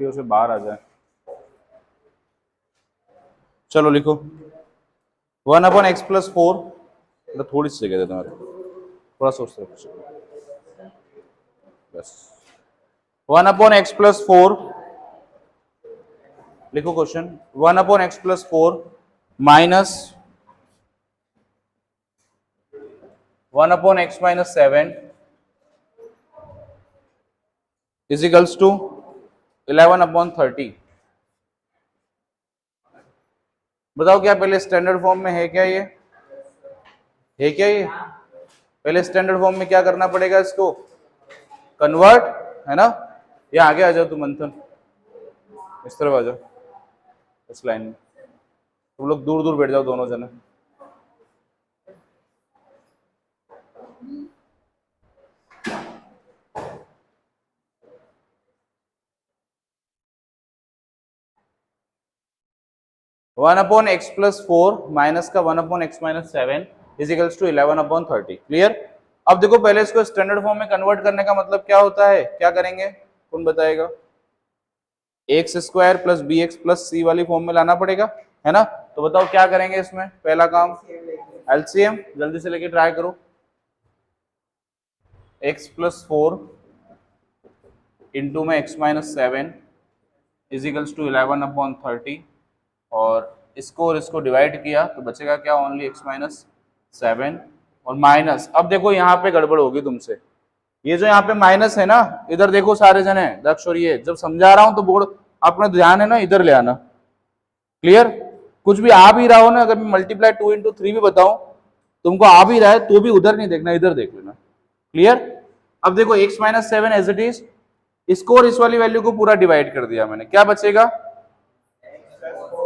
से बाहर आ जाए। चलो लिखो 1/x+4, मतलब थोड़ी सी जगह दे तुम्हारे, थोड़ा सोचते बस। 1/x+4 लिखो question 1/x+4 minus 1/x-7 is equals to 11/30। बताओ क्या पहले स्टैंडर्ड फॉर्म में है क्या ये? है क्या ये? पहले स्टैंडर्ड फॉर्म में क्या करना पड़ेगा, इसको कन्वर्ट, है ना? ये आगे आ जाओ तुम मंथन, इस तरफ आ जाओ, इस लाइन में तुम लोग दूर दूर बैठ जाओ दोनों जने। One upon x plus 4 minus का 1/x-7 is equals to 11/30। Clear? अब देखो पहले इसको स्टैंडर्ड फॉर्म में कन्वर्ट करने का मतलब क्या होता है, क्या करेंगे, कौन बताएगा? x² plus bx plus c वाली फॉर्म में लाना पड़ेगा, है ना? तो बताओ क्या करेंगे इसमें, पहला काम एलसीएम जल्दी से लेके ट्राई करो। x+4 इंटू में x-7 इज इक्वल्स टू 11/30 और इसको और इसको डिवाइड किया तो बचेगा क्या, ओनली x-7 और माइनस। अब देखो यहाँ पे गड़बड़ होगी तुमसे, ये जो यहाँ पे माइनस है ना, इधर देखो सारे जने दक्ष, और ये जब समझा रहा हूं तो बोर्ड अपना ध्यान है ना इधर ले आना। क्लियर? कुछ भी आ भी रहा हो ना, अगर मैं मल्टीप्लाई 2 into 3 भी बताऊं तुमको आ भी रहा है तो भी उधर नहीं देखना, इधर देख लेना। क्लियर? अब देखो x-7 एज इट इज, इसको और इस वाली वैल्यू को पूरा डिवाइड कर दिया मैंने, क्या बचेगा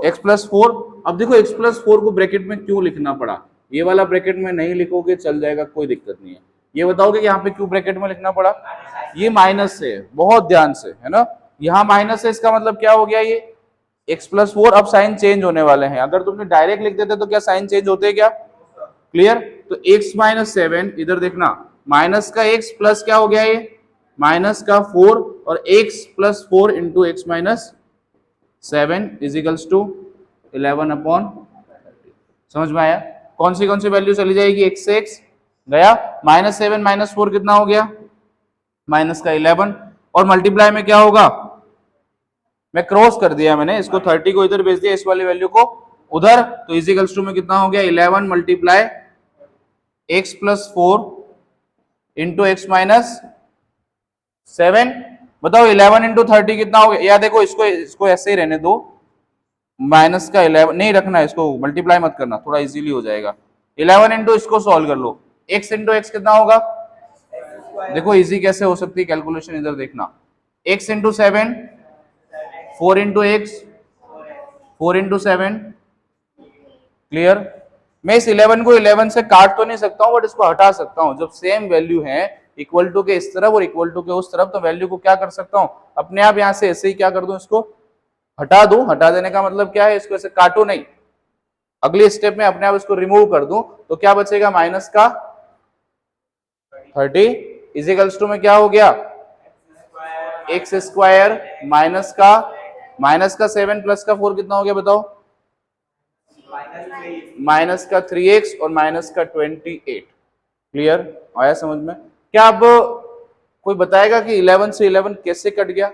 x+4। अब देखो x+4 को ब्रैकेट में क्यों लिखना पड़ा, ये वाला ब्रैकेट में नहीं लिखोगे चल जाएगा, कोई दिक्कत नहीं है। ये बताओगे कि यहाँ पे क्यों ब्रैकेट में लिखना पड़ा, ये माइनस से, बहुत ध्यान से, है ना? यहाँ माइनस है, इसका मतलब क्या हो गया, ये x+4 अब साइन चेंज होने वाले हैं। अगर तुमने डायरेक्ट लिख देते तो क्या साइन चेंज होते क्या? क्लियर? तो x-7 इधर देखना, माइनस का x प्लस क्या हो गया, ये माइनस का 4 और x+4 into x-7 is equals to 11/30। समझ में आया? कौन सी वैल्यू चली जाएगी, x से x गया, -7 -4 कितना हो गया, माइनस का 11 और मल्टीप्लाई में क्या होगा, मैं क्रॉस कर दिया मैंने इसको, 30 को इधर भेज दिया, इस वाली वैल्यू को उधर, तो इज इक्वल्स टू में कितना हो गया 11 मल्टीप्लाई x+4 इंटू x-7। बताओ 11 इंटू 30 कितना हो गया, या देखो इसको ऐसे ही रहने दो, माइनस का 11 नहीं रखना है, इसको मल्टीप्लाई मत करना, थोड़ा इजीली हो जाएगा। 11 इंटू इसको सॉल्व कर लो, x इंटू एक्स कितना होगा, देखो इजी कैसे हो सकती है कैलकुलेशन, इधर देखना, x into 7 4 into x 4 into 7। Clear? मैं इस 11 को 11 से काट तो नहीं सकता हूं, बट इसको हटा सकता हूं। जब सेम वैल्यू है इक्वल टू के इस तरफ और इक्वल टू के उस तरफ, तो वैल्यू को क्या कर सकता हूं, अपने आप यहां से ऐसे ही क्या कर दूं, इसको हटा दूं। हटा देने का मतलब क्या है, इसको ऐसे काटो नहीं, अगले स्टेप में अपने आप इसको रिमूव कर दूं, तो क्या बचेगा, माइनस का 30 इजिकल्स टू में क्या हो गया, x² माइनस का 7 प्लस का 4 कितना हो गया बताओ, माइनस का 3x और माइनस का 28। क्लियर? आया समझ में? क्या अब कोई बताएगा कि 11 से 11 कैसे कट गया?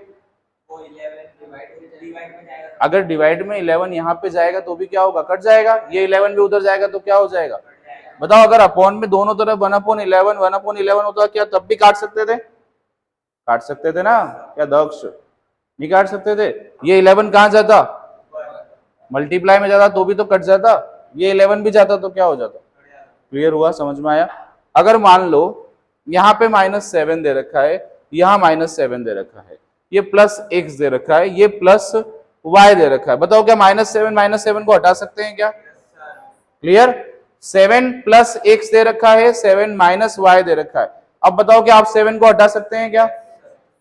अगर डिवाइड में 11 यहाँ पे जाएगा तो भी क्या होगा, कट जाएगा। ये 11 भी उधर जाएगा तो क्या हो जाएगा, बताओ? अगर अपॉन में दोनों तरफ 1/11 होता क्या तब भी काट सकते थे? काट सकते थे ना, क्या दक्ष नहीं काट सकते थे? ये 11 कहां जाता, मल्टीप्लाई में जाता तो भी तो कट जाता, ये 11 भी जाता तो क्या हो जाता। क्लियर हुआ? समझ में आया? अगर मान लो यहाँ पे -7 दे रखा है, यहाँ -7 दे रखा है, ये +x दे रखा है, ये +y दे रखा है, बताओ क्या -7 को हटा सकते हैं क्या? क्लियर? 7 + x दे रखा है, 7 - y दे रखा है, अब बताओ क्या आप 7 को हटा सकते हैं क्या?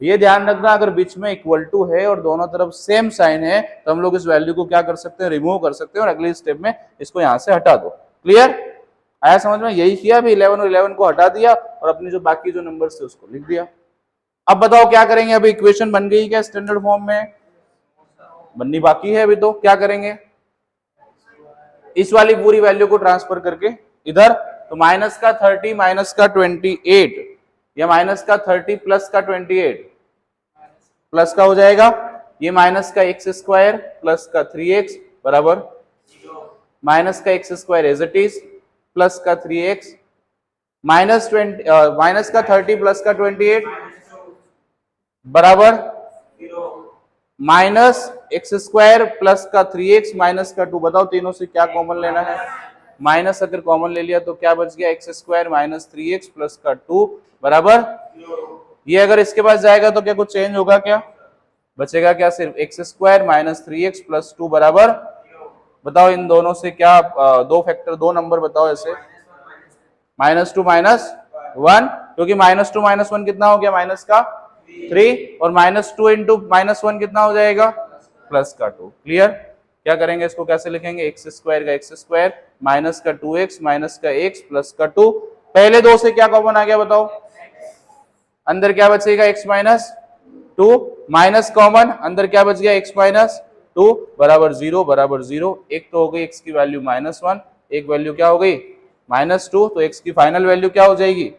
ये ध्यान रखना, अगर बीच में इक्वल टू है और दोनों तरफ सेम साइन है तो हम लोग इस वैल्यू को क्या कर सकते हैं, रिमूव कर सकते हैं और अगले स्टेप में इसको यहां से हटा दो। क्लियर? आया समझ में? यही किया, अभी 11 और 11 को हटा दिया और अपनी जो बाकी जो नंबर थे उसको लिख दिया। अब बताओ क्या करेंगे, अभी इक्वेशन बन गई क्या स्टैंडर्ड फॉर्म में? बननी बाकी है अभी, तो क्या करेंगे, इस वाली पूरी वैल्यू को ट्रांसफर करके इधर, तो माइनस का 30 माइनस का 28 या माइनस का 30 प्लस का 28 प्लस का हो जाएगा, ये माइनस का एक्स स्क्वायर प्लस का 3x बराबर माइनस का x square as it is plus का 3x माइनस 30 प्लस का 28 बराबर माइनस एक्स स्क्वायर प्लस का 3x माइनस का 2। बताओ तीनों से क्या कॉमन लेना है, माइनस अगर कॉमन ले लिया तो क्या बच गया, x square minus 3x plus का 2 बराबर, ये अगर इसके पास जाएगा तो क्या कुछ चेंज होगा, क्या बचेगा, क्या सिर्फ x square minus 3x plus 2 बराबर, बताओ इन दोनों से क्या दो फैक्टर, दो नंबर बताओ ऐसे, -2 -1, क्योंकि -2 -1 कितना हो गया, माइनस का 3 और -2 इंटू -1 कितना हो जाएगा, प्लस का 2। क्लियर, क्या करेंगे इसको, कैसे लिखेंगे, एक्स स्क्वायर का एक्स स्क्वायर माइनस का 2x माइनस का x प्लस का 2, पहले दो से क्या कॉमन आ गया बताओ, अंदर क्या बचेगा, x माइनस 2 माइनस कॉमन, अंदर क्या बच गया, x माइनस 2 बराबर 0 बराबर 0, एक तो हो गई x की वैल्यू -1, एक वैल्यू क्या हो गई -2, तो x की फाइनल वैल्यू क्या हो जाएगी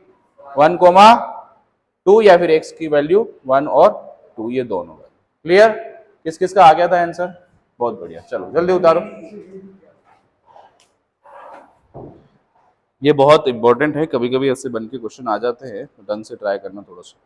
1,2 या फिर x की वैल्यू 1 और 2, ये दोनों। क्लियर, किस किस का आ गया था आंसर, बहुत बढ़िया, चलो जल्दी उतारो, ये बहुत इंपॉर्टेंट है, कभी कभी ऐसे बन के क्वेश्चन आ जाते हैं, तो ढंग से ट्राई करना थोड़ा सा।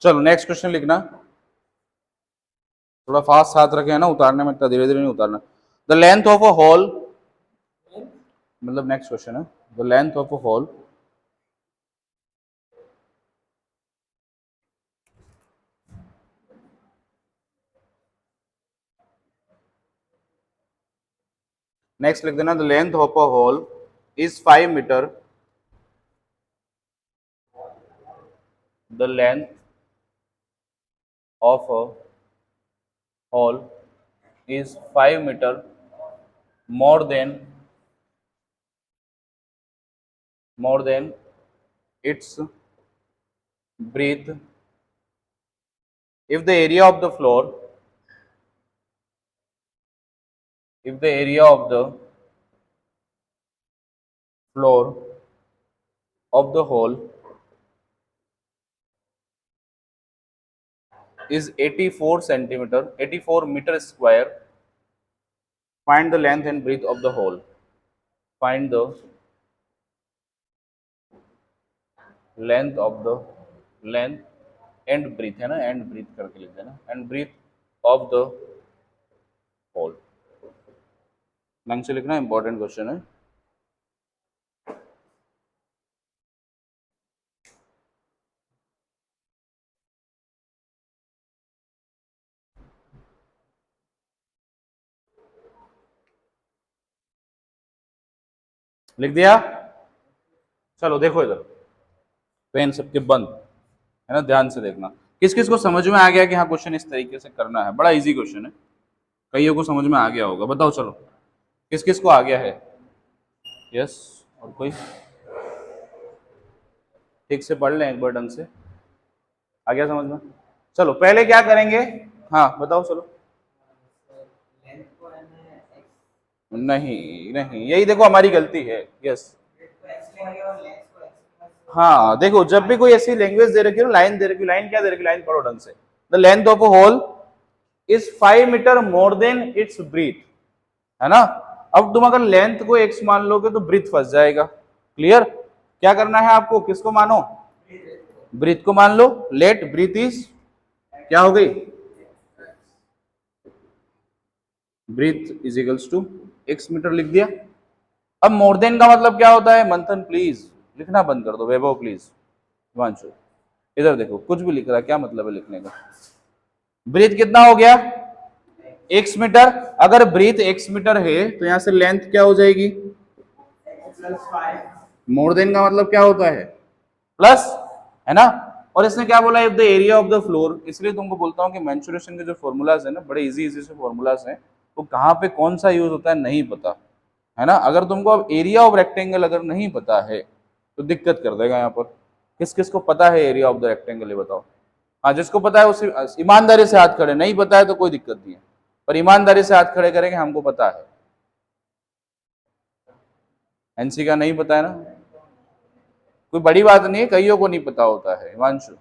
चलो नेक्स्ट क्वेश्चन लिखना, थोड़ा फास्ट हाथ रखे है ना, उतारने में इतना धीरे धीरे नहीं उतारना। The length of a hole, मतलब नेक्स्ट क्वेश्चन है, the length of a hole next लिख देना, the length of a hole is 5 meter, the length of a hole is 5 meter more than its breadth if the area of the floor, if the area of the floor of the hole is 84 centimeter 84 meter square, find the length and breadth of the hole, find the length of the length and breadth, है ना, and breadth करके लिख देना, and breadth of the hole, ढंग से लिखना, important question है। लिख दिया, चलो देखो इधर, पेन सबके बंद है ना, ध्यान से देखना, किस किस को समझ में आ गया कि हाँ क्वेश्चन इस तरीके से करना है, बड़ा इजी क्वेश्चन है, कईयों को समझ में आ गया होगा, बताओ चलो किस किस को आ गया है, यस और कोई ठीक से पढ़ लें एक बार ढंग से, आ गया समझ में? चलो पहले क्या करेंगे, हाँ बताओ चलो। नहीं नहीं, यही देखो हमारी गलती है। यस, हाँ देखो जब भी कोई ऐसी लैंग्वेज दे रखी है ना, लाइन दे रखी, लाइन क्या दे रखी, लाइन पढ़ो ढंग से। The length of a hole is 5 meter more than it's breadth, है ना। अब तुम अगर लेंथ को x मान लोगे तो ब्रीथ फंस जाएगा। क्लियर? क्या करना है आपको, किसको मानो, ब्रीथ को मान लो। लेट ब्रीथ इज क्या हो गई, breadth is equals to x meter लिख दिया। अब मोर देन का मतलब क्या होता है, मंथन प्लीज लिखना बंद कर दो, वैभव प्लीज, हिमांशु इधर देखो, कुछ भी लिख रहा है क्या मतलब है लिखने का। ब्रीथ कितना हो गया, x मीटर। अगर ब्रीथ x मीटर है तो यहां से लेंथ क्या हो जाएगी, मोर देन का मतलब क्या होता है, प्लस, है ना। और इसने क्या बोला, if the area of the floor, इसलिए तुमको बोलता हूं कि मेंसुरेशन के जो फॉर्मूलाज है ना, बड़े इजी इजी से फॉर्मूलाज हैं, तो कहां पे कौन सा यूज होता है नहीं पता, है ना। अगर तुमको अब एरिया ऑफ रेक्टेंगल अगर नहीं पता है तो दिक्कत कर देगा यहाँ पर। किस किस को पता है एरिया ऑफ द रेक्टेंगल, ये बताओ। हाँ जिसको पता है उसी ईमानदारी से हाथ खड़े, नहीं पता है तो कोई दिक्कत नहीं है, पर ईमानदारी से हाथ खड़े करेंगे, हमको पता है। एनसी का नहीं पता है ना, कोई बड़ी बात नहीं है, कईयों को नहीं पता होता है। हिमांशु,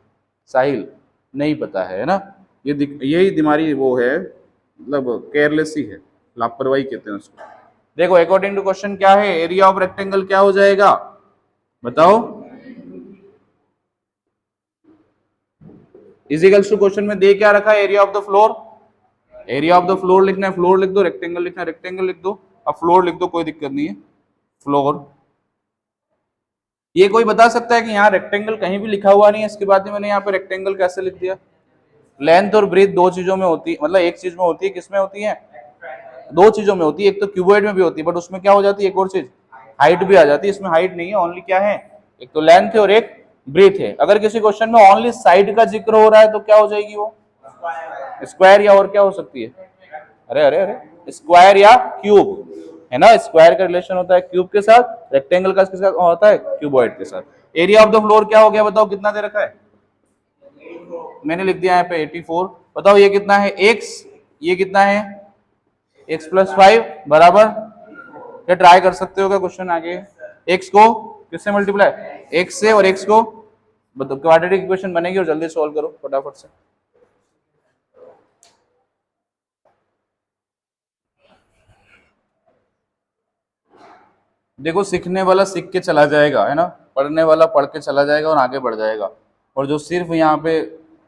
साहिल नहीं पता है ना, ये यही तुम्हारी वो है, मतलब केयरलेस ही है, लापरवाही कहते हैं उसको। देखो अकॉर्डिंग टू क्वेश्चन क्या है, एरिया ऑफ रेक्टेंगल क्या हो जाएगा बताओ, इजिकल्स टू क्वेश्चन में दे क्या रखा है, area of the floor. Area of the floor लिखना है, फ्लोर लिख दो, रेक्टेंगल लिखना है, रेक्टेंगल लिख दो, अब फ्लोर लिख दो, कोई दिक्कत नहीं है, फ्लोर। ये कोई बता सकता है कि यहाँ रेक्टेंगल कहीं भी लिखा हुआ नहीं है, इसके बाद में मैंने यहाँ पे रेक्टेंगल कैसे लिख दिया। लेंथ और ब्रीथ दो चीजों में होती है, मतलब एक चीज में होती है, किसमें होती है, दो चीजों में होती है। एक तो क्यूबॉइड में भी होती है, बट उसमें क्या हो जाती है, एक और चीज हाइट भी आ जाती है, इसमें हाइट नहीं है, ओनली क्या है, एक तो लेंथ है और एक ब्रीथ है। अगर किसी क्वेश्चन में ओनली साइड का जिक्र हो रहा है तो क्या हो जाएगी वो, स्क्वायर, या और क्या हो सकती है, अरे अरे अरे स्क्वायर या क्यूब, है ना। स्क्वायर का रिलेशन होता है क्यूब के साथ, रेक्टेंगल का किसके साथ होता है, क्यूबॉइड के साथ। एरिया ऑफ द फ्लोर क्या हो गया बताओ, कितना दे रखा है, मैंने लिख दिया यहाँ पे 84। बताओ ये कितना है x, ये कितना है x प्लस 5 बराबर, क्या ट्राई कर सकते हो क्या क्वेश्चन आगे, x को किससे मल्टीप्लाई, x से, और x को मतलब क्वाड्रेटिक इक्वेशन बनेगी, और जल्दी सॉल्व करो फटाफट से। देखो सीखने वाला सीख के चला जाएगा, है ना, पढ़ने वाला पढ़ के चला जाएगा और आगे बढ़ जाएगा। और जो सिर्फ यहाँ पे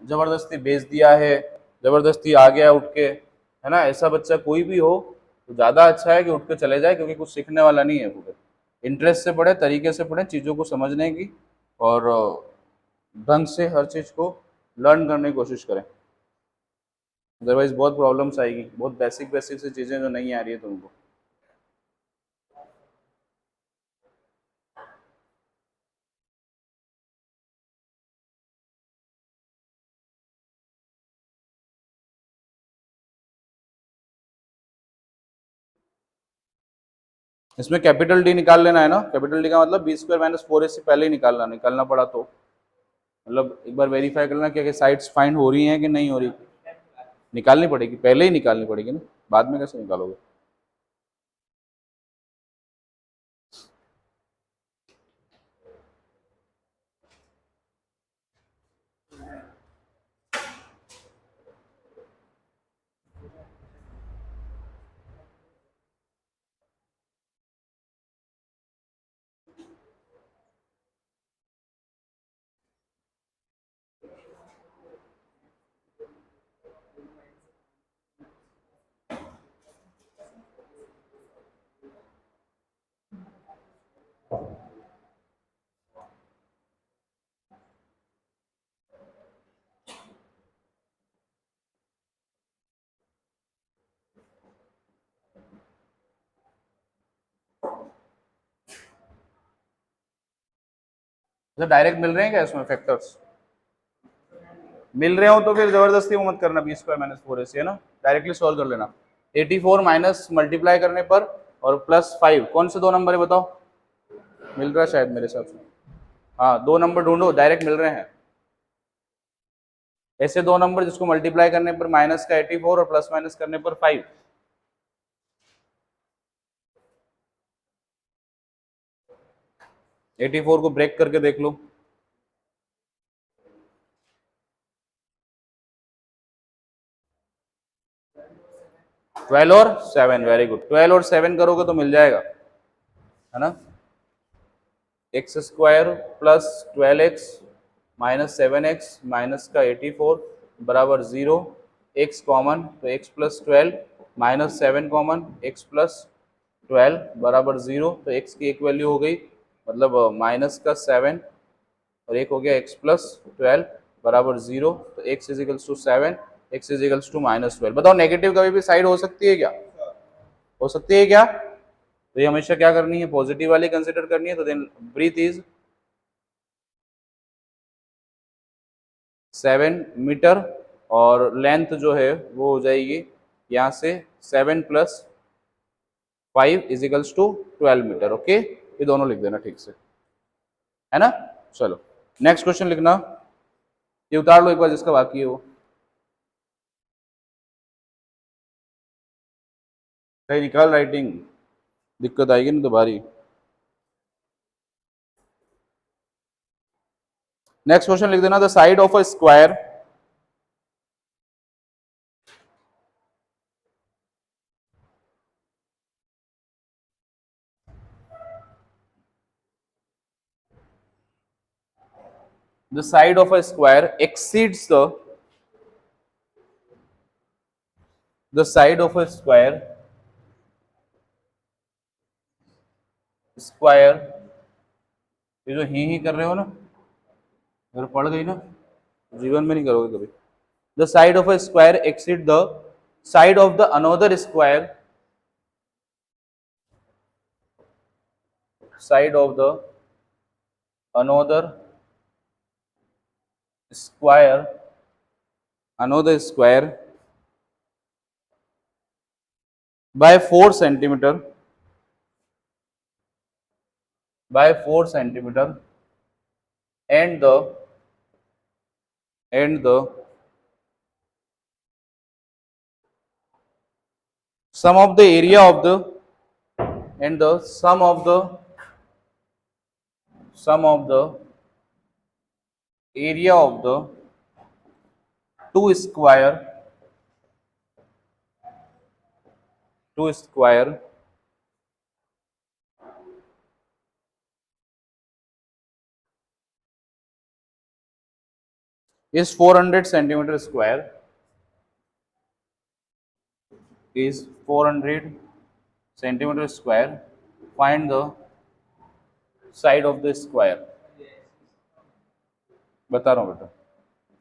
जबरदस्ती भेज दिया है, जबरदस्ती आ गया उठ के, है ना, ऐसा बच्चा कोई भी हो तो ज्यादा अच्छा है कि उठ के चले जाए, क्योंकि कुछ सीखने वाला नहीं है पूरे। इंटरेस्ट से पढ़े, तरीके से पढ़े, चीजों को समझने की और ढंग से हर चीज को लर्न करने की कोशिश करें, अदरवाइज बहुत प्रॉब्लम्स आएगी, बहुत बेसिक बेसिक सी चीजें जो नहीं आ रही है तुमको। इसमें कैपिटल डी निकाल लेना है ना, कैपिटल डी का मतलब बी स्क्वायर माइनस 4ac पहले ही निकालना पड़ा, तो मतलब एक बार वेरीफाई करना कि साइड्स फाइंड हो रही हैं कि नहीं हो रही, निकालनी पड़ेगी, पहले ही निकालनी पड़ेगी ना, बाद में कैसे निकालोगे। तो डायरेक्ट मिल रहे हैं क्या इसमें फैक्टर्स, मिल रहे हो तो फिर जबरदस्ती वो मत करना, बी स्क्वायर माइनस 4ac, है ना, डायरेक्टली सॉल्व कर लेना। 84 माइनस मल्टीप्लाई करने पर और प्लस 5, कौन से दो नंबर है बताओ, मिल रहा है शायद मेरे हिसाब से। हाँ, 2 नंबर ढूंढो, डायरेक्ट मिल रहे हैं। ऐसे 2 नंबर जिसको मल्टीप्लाई करने पर माइनस का 84 और प्लस माइनस करने पर 5। एटी फोर को ब्रेक करके देख लो। 12 और 7, वेरी गुड। 12 और 7 करोगे तो मिल जाएगा, है ना। X square plus 12x minus 7x minus का 84 बराबर 0। x कॉमन तो x plus 12 minus 7 common x plus 12 बराबर 0। तो x की एक वैल्यू हो गई, मतलब माइनस का 7 और एक हो गया x प्लस 12 बराबर 0। तो x equals to 7, x equals to minus 12। बताओ नेगेटिव कभी भी साइड हो सकती है क्या? हो सकती है क्या? तो ये हमेशा क्या करनी है, पॉजिटिव वाली कंसिडर करनी है। तो देन ब्रीथ इज 7 मीटर और लेंथ जो है वो हो जाएगी यहाँ से 7 plus 5 equals to 12 meter. Okay, ये दोनों लिख देना ठीक से, है ना। चलो नेक्स्ट क्वेश्चन लिखना, ये उतार लो एक बार जिसका बाकी है वो। सही निकाल राइटिंग, दिक्कत आएगी ना दोबारी। नेक्स्ट क्वेश्चन लिख देना, the side of a square the side of a square exceeds the side of a square ये जो ही कर रहे हो ना, अगर पढ़ गई ना, जीवन में नहीं करोगे कभी। The side of a square exceed the side of the another square, side of the another square, another square by 4 centimeter, by 4 centimeter and the sum of the area of the and the sum of the area of the two square is 400 centimeter square, is 400 centimeter square. Find the side of the square. बता रहा हूँ बेटा,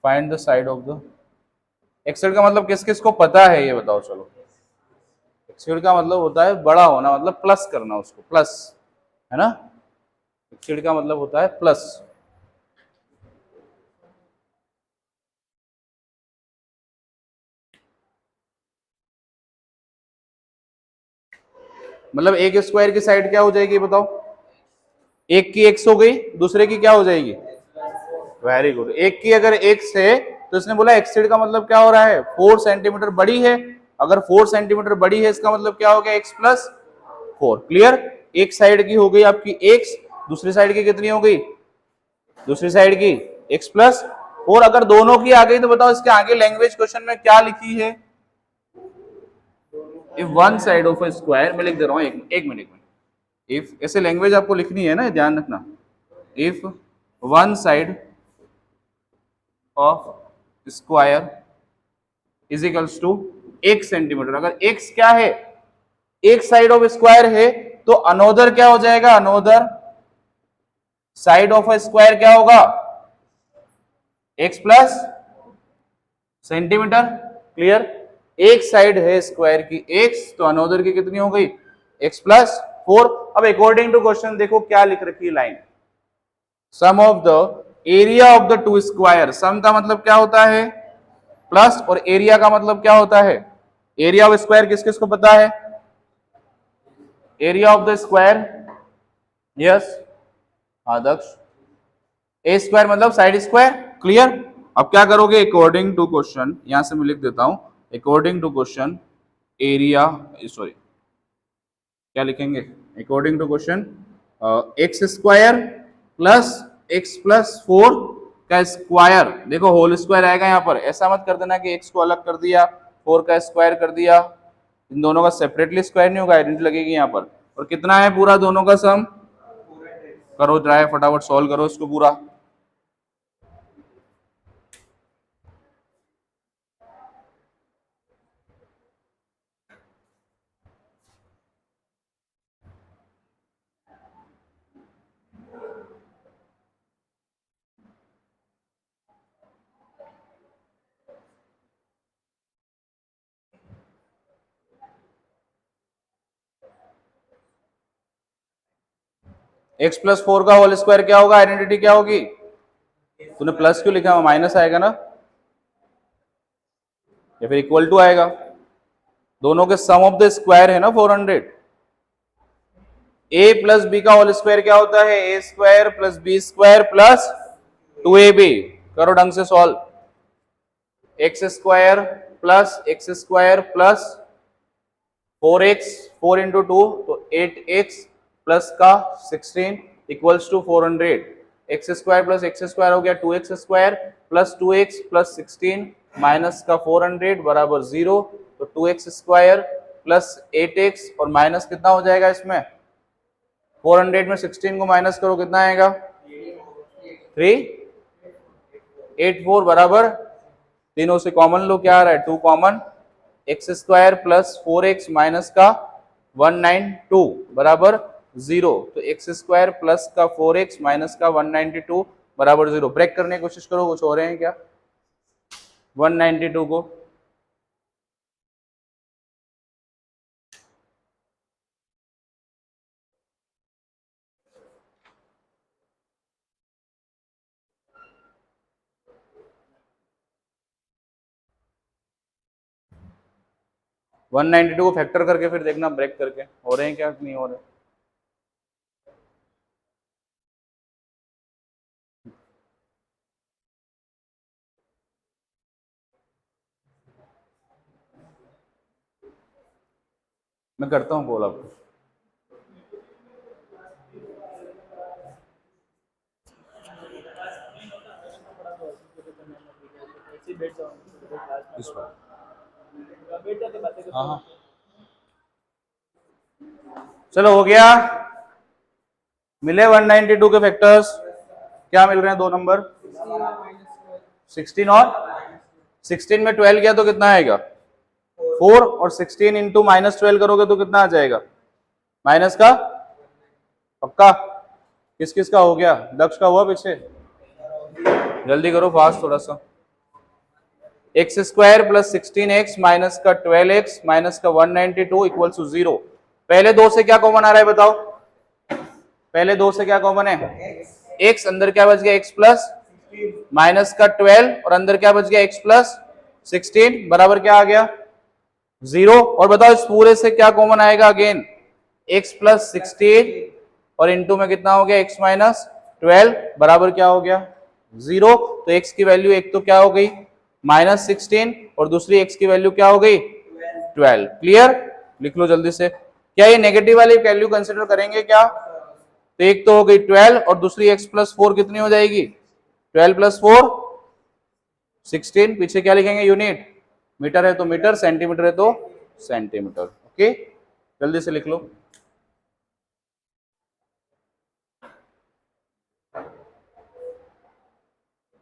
find the side of the. Excel का मतलब किस किस को पता है ये बताओ। चलो, एक्सेल का मतलब होता है बड़ा होना, मतलब प्लस करना उसको, प्लस, है ना। एक्सेल का मतलब होता है प्लस। मतलब एक स्क्वायर की साइड क्या हो जाएगी बताओ? एक की एक्स हो गई, दूसरे की क्या हो जाएगी? Very good. एक की अगर एक्स है तो इसने बोला एक्सेड का मतलब क्या हो रहा है, 4 सेंटीमीटर बड़ी है। अगर 4 सेंटीमीटर बड़ी है इसका मतलब क्या हो गया, x प्लस 4। क्लियर। एक साइड की हो गई आपकी x, दूसरी साइड की कितनी हो गई? दूसरी साइड की x प्लस 4। अगर दोनों की आ गई तो बताओ इसके आगे लैंग्वेज क्वेश्चन में क्या लिखी है? If one side of a square, मैं लिख दे रहा हूं, एक मिनट। इफ, ऐसे लैंग्वेज आपको लिखनी है ना, ध्यान रखना। If one side of square is equals to 1 centimeter. अगर x क्या है, एक साइड ऑफ स्क्वायर है, तो अनोदर क्या हो जाएगा? Another side of a square क्या होगा? x plus centimetre. क्लियर। एक साइड है स्क्वायर की x, तो अनोदर की कितनी हो गई? x plus 4। अब अकॉर्डिंग टू क्वेश्चन देखो क्या लिख रखी है line, sum of the area of the two square. Sum का मतलब क्या होता है? प्लस, और एरिया का मतलब क्या होता है? एरिया ऑफ स्क्वायर किस किस को पता है? Area of the square, yes, हाँ दक्ष, ए स्क्वायर मतलब साइड स्क्वायर, क्लियर। अब क्या करोगे, अकॉर्डिंग टू क्वेश्चन, यहां से मैं लिख देता हूं, according to question area, sorry क्या लिखेंगे, according to question x square plus x plus 4 का स्क्वायर, देखो होल स्क्वायर आएगा यहाँ पर, ऐसा मत कर देना कि एक्स को अलग कर दिया 4 का स्क्वायर कर दिया, इन दोनों का सेपरेटली स्क्वायर नहीं होगा, आइडेंटिटी लगेगी यहाँ पर। और कितना है पूरा दोनों का सम, करो ट्राई, फटाफट सॉल्व करो इसको पूरा। एक्स प्लस 4 का होल स्क्वायर क्या होगा, आइडेंटिटी क्या होगी, तूने प्लस क्यों लिखा, माइनस आएगा ना, या फिर इक्वल टू आएगा, दोनों के सम ऑफ द स्क्वायर है ना 400। ए प्लस बी का होल स्क्वायर क्या होता है, A square plus B square plus 2ab, करो ढंग से solve, x square plus 4x, 4 into 2 तो 8x प्लस का 16 इक्वल्स टू 400, एक्स स्क्वायर हो गया 2x square plus 2x plus 16 minus का 400 बराबर 0, तो 2x स्क्वायर प्लस 8x और माइनस कितना हो जाएगा इसमें, 400 में 16 को माइनस करो कितना आएगा, 384 बराबर, तीनों से कॉमन लो, क्या आ रहा है 2 common, x square plus 4x minus का 192 बराबर 0, तो एक्स स्क्वायर प्लस का 4x माइनस का 192 बराबर 0। ब्रेक करने की कोशिश करो, कुछ हो रहे हैं क्या 192 को, वन 192 को फैक्टर करके फिर देखना ब्रेक करके हो रहे हैं क्या, नहीं हो रहे। मैं करता हूँ कॉल आपको। इस बार हाँ हाँ चलो हो गया, मिले 192 के फैक्टर्स, क्या मिल रहे हैं, दो नंबर 16 और 16 में 12 गया तो कितना आएगा 4, और 16 इंटू माइनस 12 करोगे तो कितना आ जाएगा, माइनस का, पक्का, किस किस का हो गया, दक्ष का हुआ पीछे, जल्दी करो फास्ट थोड़ा सा, x square plus 16x minus का 12x माइनस का 192 इक्वल टू 0। पहले दो से क्या कॉमन आ रहा है बताओ, पहले दो से क्या कॉमन है, x, अंदर क्या बच गया x प्लस माइनस का 12 और अंदर क्या बच गया x प्लस 16 बराबर क्या आ गया 0। और बताओ इस पूरे से क्या कॉमन आएगा, अगेन x प्लस 16 और इंटू में कितना हो गया x माइनस 12 बराबर क्या हो गया 0। तो x की वैल्यू एक तो क्या हो गई -16 और दूसरी x की वैल्यू क्या हो गई 12। क्लियर, लिख लो जल्दी से, क्या ये नेगेटिव वाली वैल्यू कंसिडर करेंगे क्या, तो एक तो हो गई 12 और दूसरी x प्लस 4 कितनी हो जाएगी 12 प्लस 4 16, पीछे क्या लिखेंगे यूनिट, मीटर है तो मीटर, सेंटीमीटर है तो सेंटीमीटर। ओके जल्दी से लिख लो।